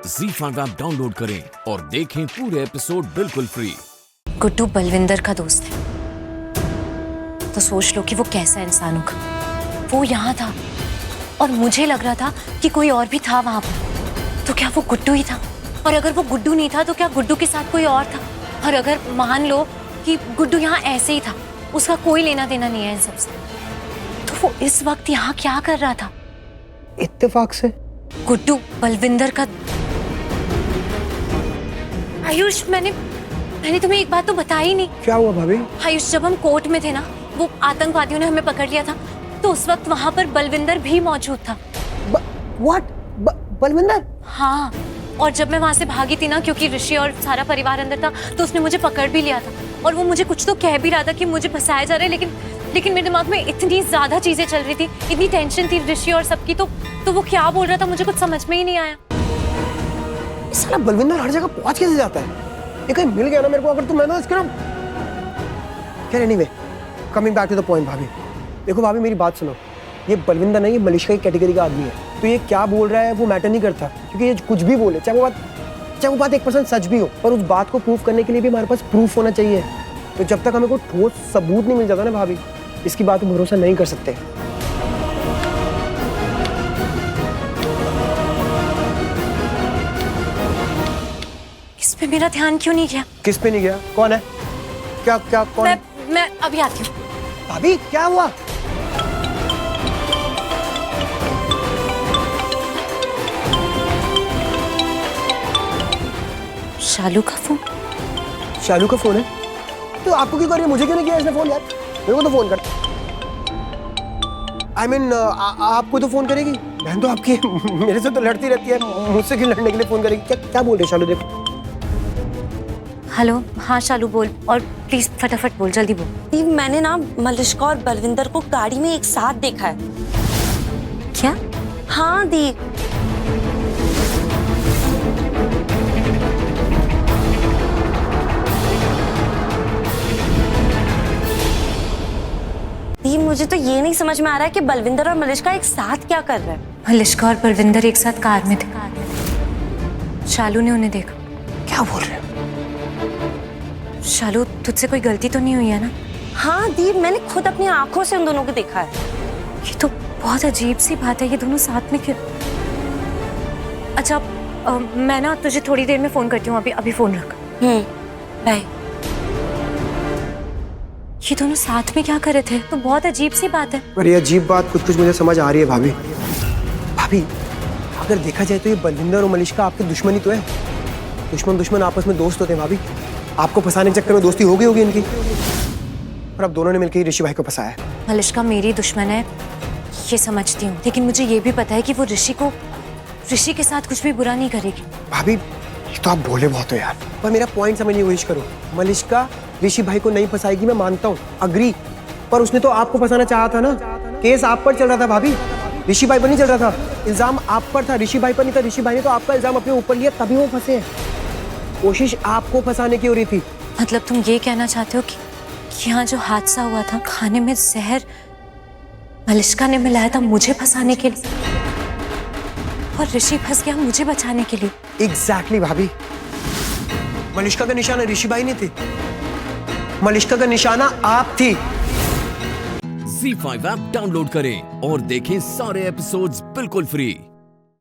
ZEE5 app download करें और देखें पूरे एपिसोड बिल्कुल फ्री। गुड्डू बलविंदर का दोस्त है तो सोच लो कि वो कैसा इंसान होगा। वो यहाँ था और मुझे लग रहा था कि कोई और भी था वहां पर। तो क्या वो गुड्डू ही था? और अगर वो गुड्डू नहीं था तो क्या गुड्डू के साथ कोई और था? और अगर मान लो कि गुड्डू यहाँ ऐसे ही था, उसका कोई लेना देना नहीं है इन सबसे, तो वो इस वक्त यहाँ क्या कर रहा था? इत्तेफाक से गुड्डू बलविंदर का। आयुष, मैंने तुम्हें एक बात तो बताई ही नहीं। क्या हुआ भाभी? आयुष, जब हम कोर्ट में थे ना, वो आतंकवादियों ने हमें पकड़ लिया था, तो उस वक्त वहां पर बलविंदर भी मौजूद था। व्हाट? बलविंदर? हाँ, और जब मैं वहां से भागी थी ना, क्योंकि ऋषि और सारा परिवार अंदर था, तो उसने मुझे पकड़ भी लिया था। और वो मुझे कुछ तो कह भी रहा था कि मुझे फंसाया जा रहा है, लेकिन मेरे दिमाग में इतनी ज्यादा चीजें चल रही थी, इतनी टेंशन थी ऋषि और सबकी, तो वो क्या बोल रहा था मुझे कुछ समझ में ही नहीं आया। साला बलविंदर हर जगह पहुंच कैसे जाता है? ये कहीं मिल गया ना मेरे को अगर, तो मैं ना इसके ना। खैर anyway, coming back to the point भाभी। देखो भाभी, मेरी बात सुनो। ये बलविंदर नहीं, ये मलिश्का की कैटेगरी का आदमी है। तो ये क्या बोल रहा है वो मैटर नहीं करता, क्योंकि ये कुछ भी बोले, चाहे वो बात 1% सच भी हो, पर उस बात को प्रूफ करने के लिए भी हमारे पास प्रूफ होना चाहिए। तो जब तक हमें कोई ठोस सबूत नहीं मिल जाता ना भाभी, इसकी बात पर भरोसा नहीं कर सकते। इस पे मेरा ध्यान क्यों नहीं गया? किस पे नहीं गया? कौन है? क्या कौन? मैं अभी आती हूँ। भाभी क्या हुआ? शालू का फोन। शालू का फोन है? तो आपको क्यों कर रही है? मुझे क्यों नहीं किया इसने फोन यार? मेरे को तो फोन कर। I mean, आपको तो फोन करेगी? बहन तो आपकी मेरे से तो लड़ती रहती है, मुझसे क्यों लड़ने के लिए फोन करेगी? क्या बोल रहे शालू? देखो। हेलो, हाँ शालू बोल, और प्लीज फटाफट बोल, जल्दी बोल। मैंने ना मलिश्का और बलविंदर को गाड़ी में एक साथ देखा है। क्या? हाँ दी। दी, मुझे तो ये नहीं समझ में आ रहा है कि बलविंदर और मलिश्का एक साथ क्या कर रहे हैं। मलिश्का और बलविंदर एक साथ कार में थे। शालू ने उन्हें देखा। क्या बोल रहे हैं? शालू, तुझसे कोई गलती तो नहीं हुई है ना? हाँ दी, मैंने खुद अपनी आंखों से उन दोनों को देखा है। ये तो बहुत अजीब सी बात है, ये दोनों साथ में क्यों? अच्छा, मैं ना तुझे थोड़ी देर में फोन करती हूँ, अभी फोन रख। बाय। ये दोनों साथ में क्या कर रहे थे? तो बहुत अजीब सी बात है। पर ये अजीब बात कुछ मुझे समझ आ रही है भाभी। भाभी, अगर देखा जाए तो ये बलविंदर और मलिश्का आपके दुश्मनी तो है। दुश्मन आपस में दोस्त होते हैं भाभी। आपको फंसाने के चक्कर में दोस्ती हो गई होगी इनकी, और अब दोनों ने मिलकर ऋषि भाई को फंसाया है। मलिश्का मेरी दुश्मन है, ये समझती हूँ, लेकिन मुझे ये भी पता है कि वो ऋषि के साथ कुछ भी बुरा नहीं करेगी। भाभी, ये तो आप बोले बहुत हो यार, पर मेरा पॉइंट समझने की कोशिश करो। मलिश्का ऋषि भाई को नहीं फंसाएगी, मैं मानता हूँ, अग्री, पर उसने तो आपको फंसाना चाहा था ना। केस आप पर चल रहा था भाभी, ऋषि भाई पर नहीं चल रहा था। इल्जाम आप पर था, ऋषि भाई पर नहीं था। ऋषि भाई ने तो आपका इल्जाम अपने ऊपर लिया, तभी वो फंसे हैं। कोशिश आपको फंसाने की हो रही थी। मतलब तुम ये कहना चाहते हो कि यहाँ जो हादसा हुआ था, खाने में जहर मलिश्का ने मिलाया था मुझे फंसाने के लिए, और ऋषि फंस गया मुझे बचाने के लिए? एग्जैक्टली भाभी, मलिश्का का निशाना ऋषि भाई नहीं थे, मलिश्का का निशाना आप थी। ZEE5 ऐप डाउनलोड करें और देखें सारे एपिसोड्स बिल्कुल फ्री।